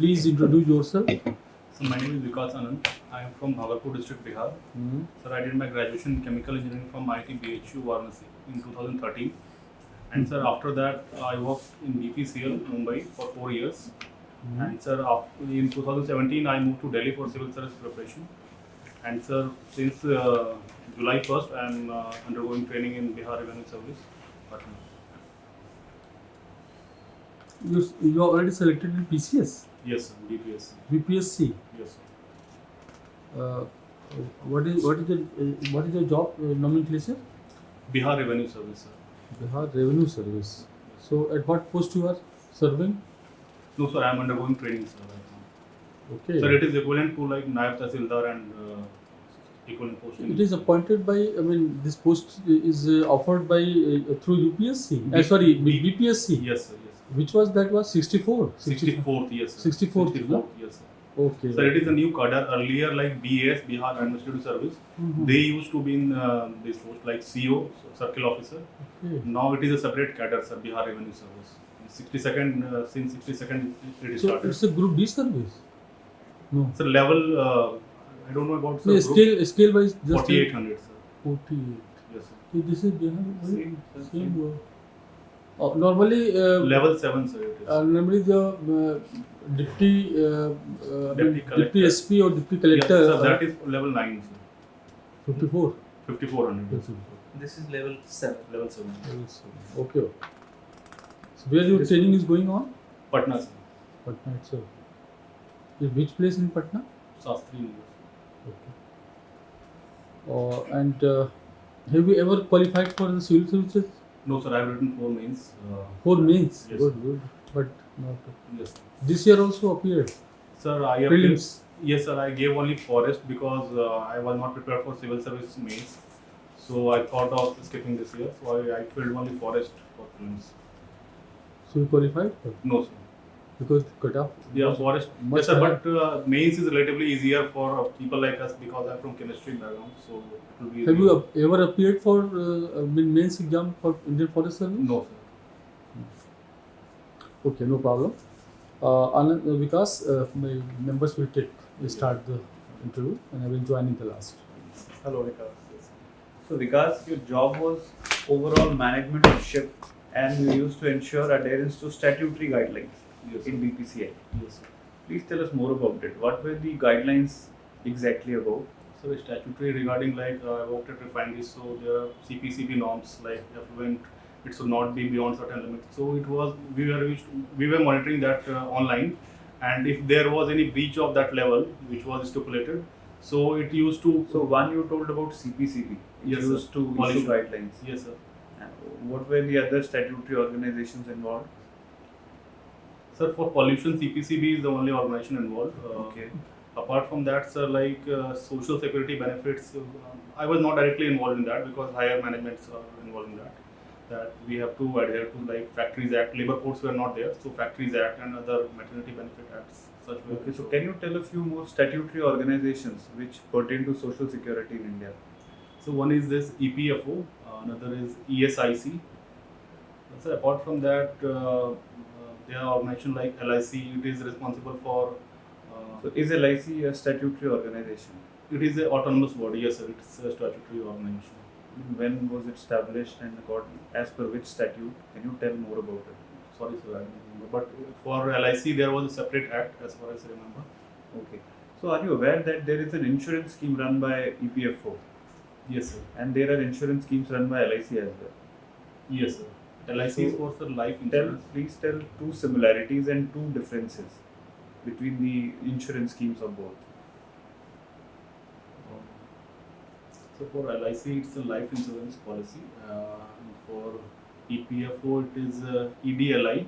Please introduce yourself. So my name is Vikash Anand. I am from Bhagalpur district, Bihar. Sir, I did my graduation in chemical engineering from IIT BHU Varanasi in 2013. And sir, after that I worked in BPCL Mumbai for 4 years. And sir, in 2017 I moved to Delhi for civil service preparation. And sir, since July 1st I am undergoing training in Bihar Revenue Service, Patna. You are already selected in PCS? Yes, sir. BPSC. BPSC. Yes, sir. What is the job nomenclature? Bihar Revenue Service, sir. Bihar Revenue Service. So at what post you are serving? No, sir. I am undergoing training, sir. Right now. Okay. Sir, it is equivalent to like Naib Tahsildar and equivalent posting. It is appointed by. I mean, this post is offered by through UPSC. Sorry, BPSC. Yes, sir. Yes. Which was that was 64. 64th, yes, sir. 64th, 64th, yes, sir. Okay. Sir, it is a new cadre. Earlier, like BAS, Bihar Administrative Service, they used to be in this post like CO, Circle Officer. Okay. Now it is a separate cadre, sir, Bihar Revenue Service. 62nd, since 62nd it is So started. it's a Group D service. No. Sir, level, I don't know about No, scale wise just 4800, sir. 48. Yes, sir. So this is Bihar. Same. Normally. Level 7, sir. It is. Normally the deputy Collector. SP or deputy collector. Yes, sir, that is level 9, sir. 54. 5400. This is level 7. Level 7. Okay. So where your training is going on? Patna, sir. Patna itself. Which place in Patna? Shastri. Okay. And have you ever qualified for the civil services? No, sir. I have written 4 mains. 4 mains. Yes. Good. But not. Yes. This year also appeared. Sir, I Prelims. Yes, sir. I gave only forest because I was not prepared for civil service mains. So I thought of skipping this year. So I filled only forest for prelims. So you qualified? No, sir. Because cut off. Yeah, forest. Yes, sir. But mains is relatively easier for people like us because I'm from chemistry background. So it will be. Have you ever appeared for mains exam for Indian Forest Service? No, sir. Okay, no problem. Anand, Vikas, my members will start the interview and I will join in the last. Hello, Vikash. So, Vikas, your job was overall management of shift and you used to ensure adherence to statutory guidelines in BPCI. Yes, sir. Please tell us more about it. What were the guidelines exactly about? So statutory regarding like I worked at refineries, so there are CPCB norms like effluent, it should not be beyond certain limits. So it was we were monitoring that online, and if there was any breach of that level which was stipulated, so it used to. So one you told about CPCB. Yes, used sir. to issue guidelines. Yes, sir. And what were the other statutory organizations involved? Sir, for pollution, CPCB is the only organization involved. Okay. Apart from that, sir, like social security benefits, I was not directly involved in that because higher managements are involved in that. That we have to adhere to like Factories Act, labor codes were not there, so Factories Act and other maternity benefit acts. Such were. Okay, so can you tell a few more statutory organizations which pertain to social security in India? So one is this EPFO, another is ESIC. So apart from that, there are organizations like LIC. It is responsible for. So is LIC a statutory organization? It is an autonomous body. Yes, sir. It's a statutory organization. When was it established and as per which statute? Can you tell more about it? Sorry, sir, I don't remember. But for LIC, there was a separate act, as far as I remember. Okay. So are you aware that there is an insurance scheme run by EPFO? Yes, sir. And there are insurance schemes run by LIC as well? Yes, sir. LIC is for the life insurance. Please tell 2 similarities and 2 differences between the insurance schemes of both. So for LIC, it's a life insurance policy. For EPFO, it is EDLI,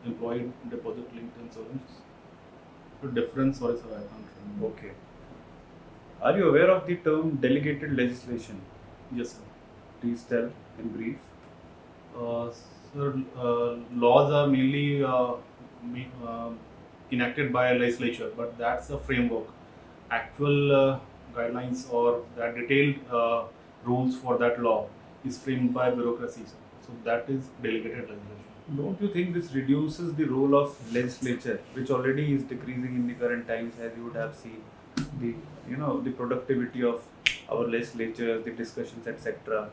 Employee Deposit Linked Insurance. The difference, sorry, sir, I can't remember. Okay. Are you aware of the term delegated legislation? Yes, sir. Please tell in brief. Sir, laws are mainly enacted by a legislature, but that's a framework. Actual guidelines or that detailed rules for that law is framed by bureaucracy. So that is delegated legislation. Don't you think this reduces the role of legislature, which already is decreasing in the current times, as you would have seen the the productivity of our legislature, the discussions, etc.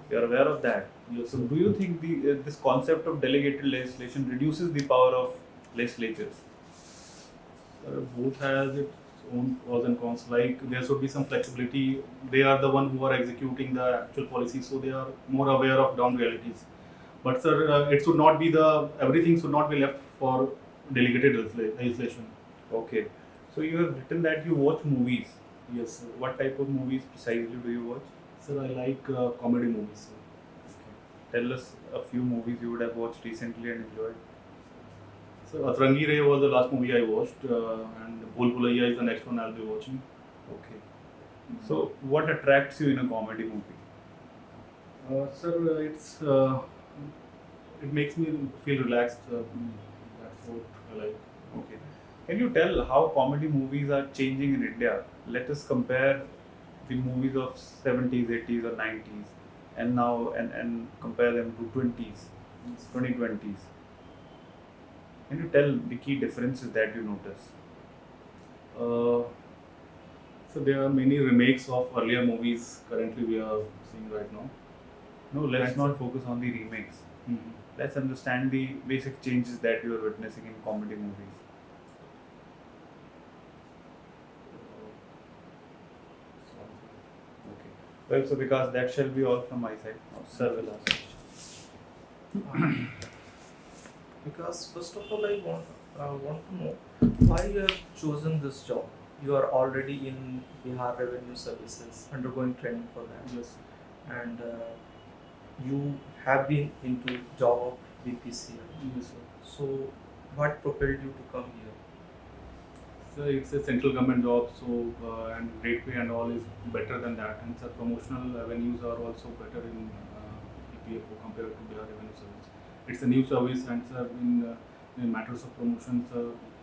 You are aware of that. Yes, So, sir. do you think this concept of delegated legislation reduces the power of legislatures? Both has its own pros and cons. Like there should be some flexibility. They are the one who are executing the actual policy, so they are more aware of down realities. But sir, it should not be everything should not be left for delegated legislation. Okay. So you have written that you watch movies. Yes, sir. What type of movies precisely do you watch? Sir, I like comedy movies. Sir. Tell us a few movies you would have watched recently and enjoyed. So Atrangi Ray was the last movie I watched, and Bhul Bhulaiya is the next one I'll be watching. Okay. So what attracts you in a comedy movie? Sir, it makes me feel relaxed. That's what I like. Okay. Can you tell how comedy movies are changing in India? Let us compare the movies of 70s, 80s or 90s and now and compare them to 2020s. Can you tell the key differences that you notice? So there are many remakes of earlier movies currently we are seeing right now. No, let's not focus on the remakes. Let's understand the basic changes that you are witnessing in comedy movies. Okay. Well, so because that shall be all from my side. Now, sir will ask. Because first of all, I want to know why you have chosen this job. You are already in Bihar Revenue Services, undergoing training for that, Yes. and you have been into job of BPCL. Yes, sir. So, what propelled you to come here? So it's a central government job, so and rate pay and all is better than that, and sir, promotional avenues are also better in EPFO compared to Bihar Revenue Service. It's a new service, and sir, in matters of promotions,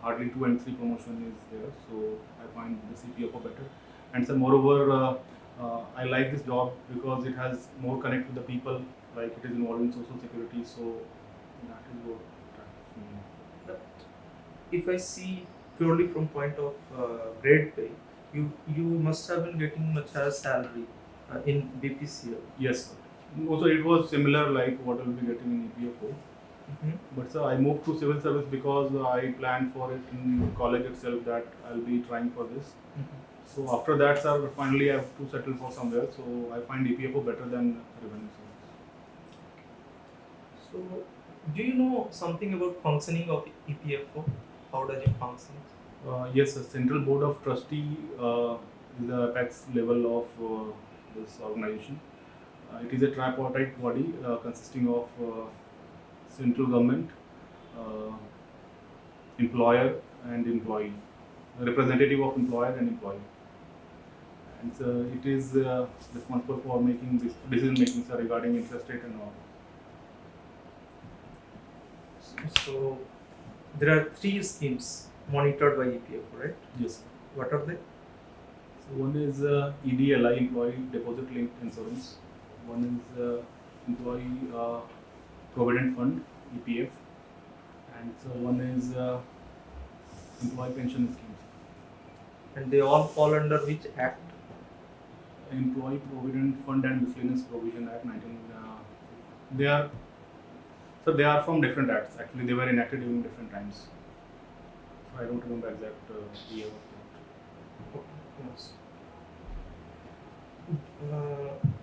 hardly 2 and 3 promotion is there, so I find this EPFO better. And sir, moreover, I like this job because it has more connect with the people, like it is involved in social security, so that is what attracts me. But if I see purely from point of grade pay, you must have been getting much higher salary in BPCL. Yes, sir. Also, it was similar like what I will be getting in EPFO. But sir, I moved to civil service because I planned for it in college itself that I'll be trying for this. So after that, sir, finally I have to settle for somewhere. So I find EPFO better than revenue service. So, do you know something about functioning of EPFO? How does it function? Yes, the Central Board of Trustee is the apex level of this organization. It is a tripartite body consisting of central government, employer and employee, representative of employer and employee. And so it is responsible for making this decision making regarding interest rate and all. So, there are 3 schemes monitored by EPFO, right? Yes. What are they? So one is EDLI, Employee Deposit Linked Insurance. One is Employee Provident Fund, EPF. And so one is Employee Pension Schemes. And they all fall under which act? Employee Provident Fund and Miscellaneous Provision Act 19. They are from different acts. Actually, they were enacted during different times. So I don't remember exact year of that. Yes.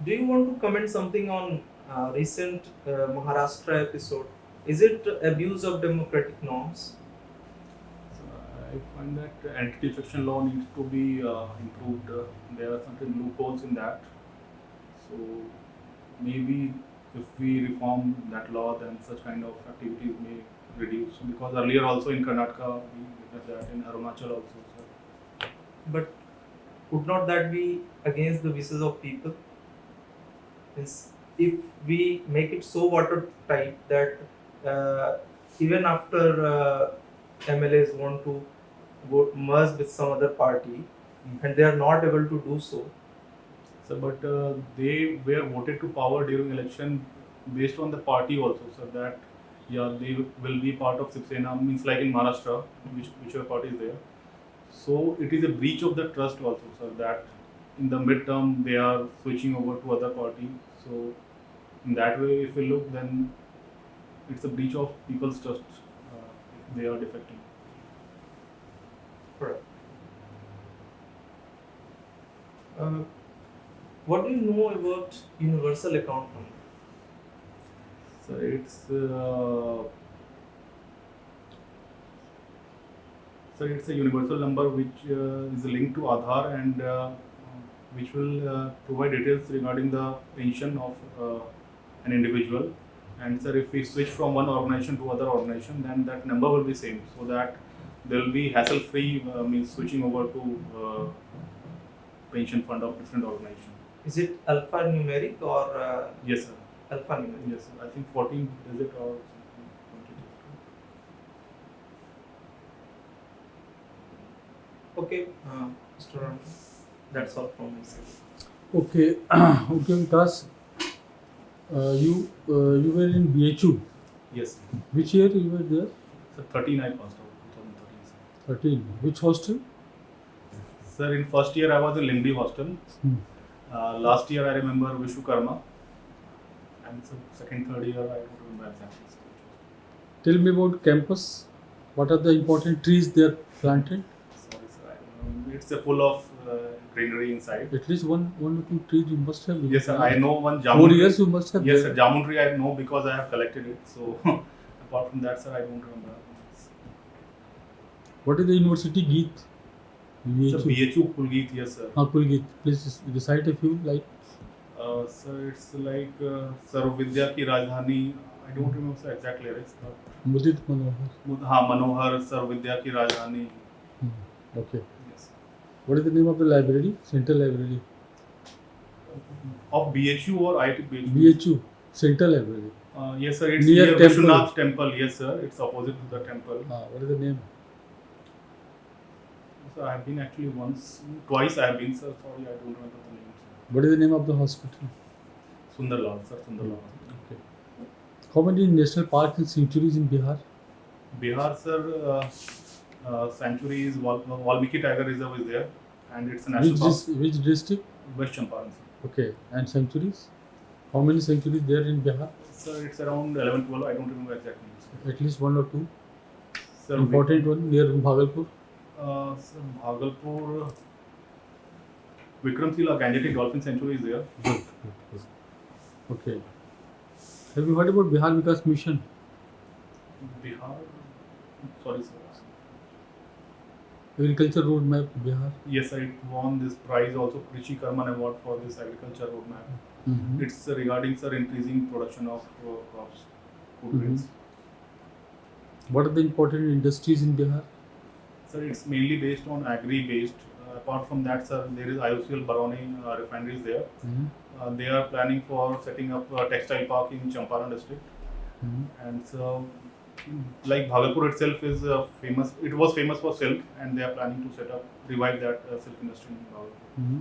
Do you want to comment something on recent Maharashtra episode? Is it abuse of democratic norms? So I find that anti-defection law needs to be improved. There are certain loopholes in that. So maybe if we reform that law, then such kind of activities may reduce. Because earlier also in Karnataka, we witnessed that, in Arunachal also. So. But would not that be against the wishes of people? Means if we make it so watertight that even after MLAs want to merge with some other party and they are not able to do so. So, but they were voted to power during election based on the party also, so that Yeah, they will be part of Shiv Sena, means like in Maharashtra, whichever party is there. So it is a breach of the trust also, sir, that in the midterm they are switching over to other party. So in that way, if we look, then it's a breach of people's trust if they are defecting. Correct. What do you know about universal account number? So it's a universal number which is linked to Aadhaar and which will provide details regarding the pension of an individual. And sir, if we switch from one organization to other organization, then that number will be same, so that there will be hassle-free means switching over to pension fund of different organization. Is it alphanumeric or Yes, sir. alphanumeric? Yes, sir. I think 14 digit or something. Okay, Mr. Anand, that's all from my side. Okay, okay, Vikas. You were in BHU. Yes, sir. Which year you were there? So 13 I passed out, 2013. Sir. 13. Which hostel? Sir, in first year I was in Limbi hostel. Last year I remember Vishwakarma. And so second, third year I don't remember exactly. Tell me about campus. What are the important trees they are planted? Sorry, sir. I don't know. It's full of greenery inside. At least one or two trees you must have. Yes, sir. I know one jamun. 4 years you must have. Yes, there. sir. Jamun tree I know because I have collected it. So apart from that, sir, I don't remember. What is the university Geet? So BHU Kulgeet, yes, sir. Kulgeet. Please recite a few like. Sir, it's like Sarv Vidya ki Rajdhani. I don't remember sir, exact lyrics. Mudit Manohar. Manohar Sarv Vidya ki Rajdhani. Okay. Yes. What is the name of the library? Central Library. Of BHU or IT BHU? BHU. Central Library. Yes, sir. It's Near near temple. Vishwanath Temple. Yes, sir. It's opposite to the temple. What is the name? So I have been actually twice I have been, sir. Sorry, I don't remember the name, sir. What is the name of the hospital? Sundarlal, sir. Sundarlal. Okay. How many national parks and sanctuaries in Bihar? Bihar, sir, sanctuary is Valmiki Tiger Reserve is there, and it's a national park. Which district? West Champaran, sir. Okay. And sanctuaries? How many sanctuaries there in Bihar? Sir, it's around 11, 12. I don't remember exact names. Sir. At least one or two. Sir, Important one near Bhagalpur. Sir, Bhagalpur, Vikramshila Gangetic Dolphin Sanctuary is there. Good. Okay. Have you heard about Bihar Vikas Mission? Bihar, sorry, sir. Agriculture Roadmap, Bihar. Yes, sir, it won this prize also, Krishi Karman Award for this agriculture roadmap. Mm-hmm. It's regarding, sir, increasing production of crops, food grains. What are the important industries in Bihar? Sir, it's mainly based on agri-based. Apart from that, sir, there is IOCL Baroni refineries there. Mm-hmm. They are planning for setting up a textile park in Champaran district. Mm-hmm. And so, like Bhagalpur itself is famous. It was famous for silk, and they are planning to revive that silk industry in Bhagalpur. Mm-hmm.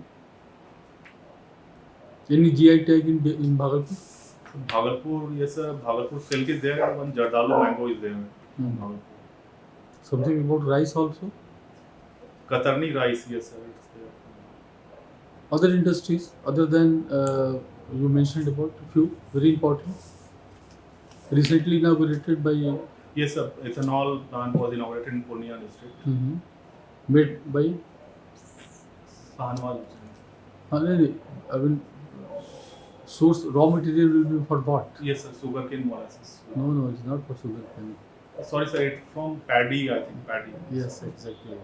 Any GI tag in Bhagalpur? So Bhagalpur, yes, sir. Bhagalpur silk is there, and one Jardalu mango is there. In Bhagalpur. Something about rice also? Katarni rice, yes, sir. It's there. Other industries other than you mentioned about a few very important. Recently inaugurated by. Yes, sir. Ethanol plant was inaugurated in Purnia district. Mm-hmm. Made by. Sahanwal. I mean, source raw material will be for what? Yes, sir. Sugarcane molasses. No, it's not for sugarcane. Sorry, sir. It's from paddy, I think. Paddy. Yes, exactly.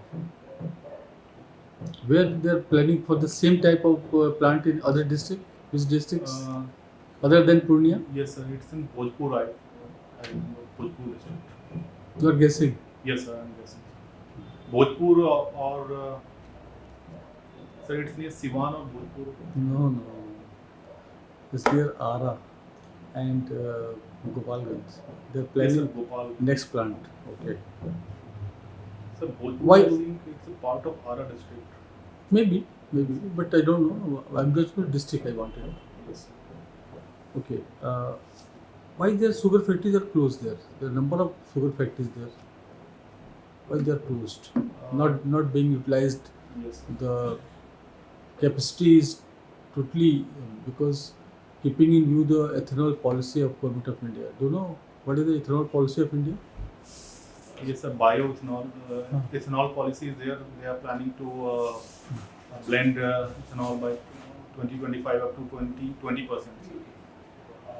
Where they are planning for the same type of plant in other districts? Which districts? Other than Purnia? Yes, sir. It's in Bhojpur. I remember Bhojpur district. You are guessing? Yes, sir. I'm guessing. Bhojpur or sir, it's near Siwan or Bhojpur. No. It's near Ara and Gopalganj. They are Yes, planning sir. Gopal. next plant. Okay. Sir, Bhojpur, Why? I think it's a part of Ara district. Maybe, but I don't know. I'm just for district I wanted. Yes. Okay. Why their sugar factories are closed there? There are number of sugar factories there. Why they are closed? Not being utilized. Yes. The capacity is totally because keeping in view the ethanol policy of government of India. Do you know what is the ethanol policy of India? Yes, sir. Bioethanol. Ethanol policy is there. They are planning to blend ethanol by 2025 up to 20%.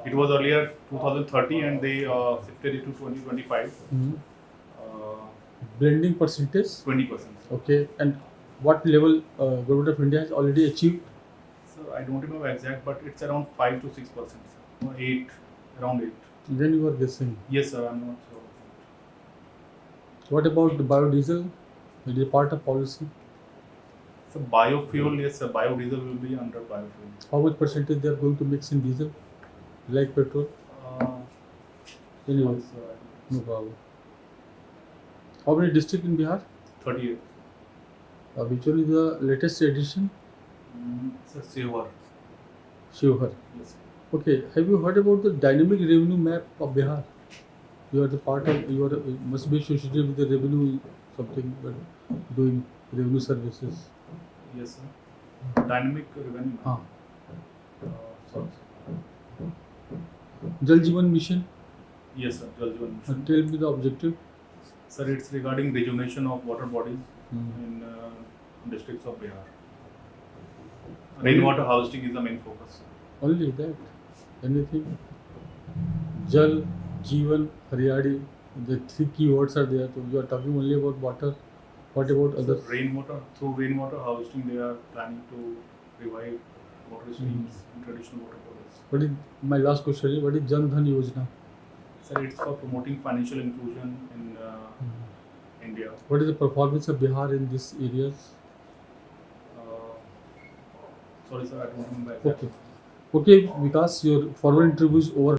It was earlier 2030 and they shifted it to 2025. Blending percentage? 20%. Okay. And what level government of India has already achieved? So I don't remember exact, but it's around 5 to 6%. Or 8, around 8. Then you are guessing. Yes, sir. I'm not sure. What about the biodiesel? It is part of policy. So biofuel, yes, sir. Biodiesel will be under biofuel. How much percentage they are going to mix in diesel, like petrol? Anyway, Sir, no problem. How many districts in Bihar? 38. Which one is the latest edition? Sir, Silver. Shivhar. Yes. Okay. Have you heard about the dynamic revenue map of Bihar? You are the part of. You are must be associated with the revenue something, but doing revenue services. Yes, sir. Dynamic revenue. Ah. Sorry. Jal Jeevan Mission. Yes, sir. Jal Jeevan Mission. Tell me the objective. Sir, it's regarding rejuvenation of water bodies in districts of Bihar. Rainwater harvesting is the main focus. Only that. Anything. Jal, Jeevan, Haryadi. The three keywords are there. So you are talking only about water. What about others? Through rainwater harvesting, they are planning to revive water streams in traditional water bodies. What is my last question? Is what is Jan Dhan Yojana? Sir, it's for promoting financial inclusion in India. What is the performance of Bihar in these areas? Sorry, sir, I don't remember exactly. Okay. Okay, Vikas, your formal interview is over.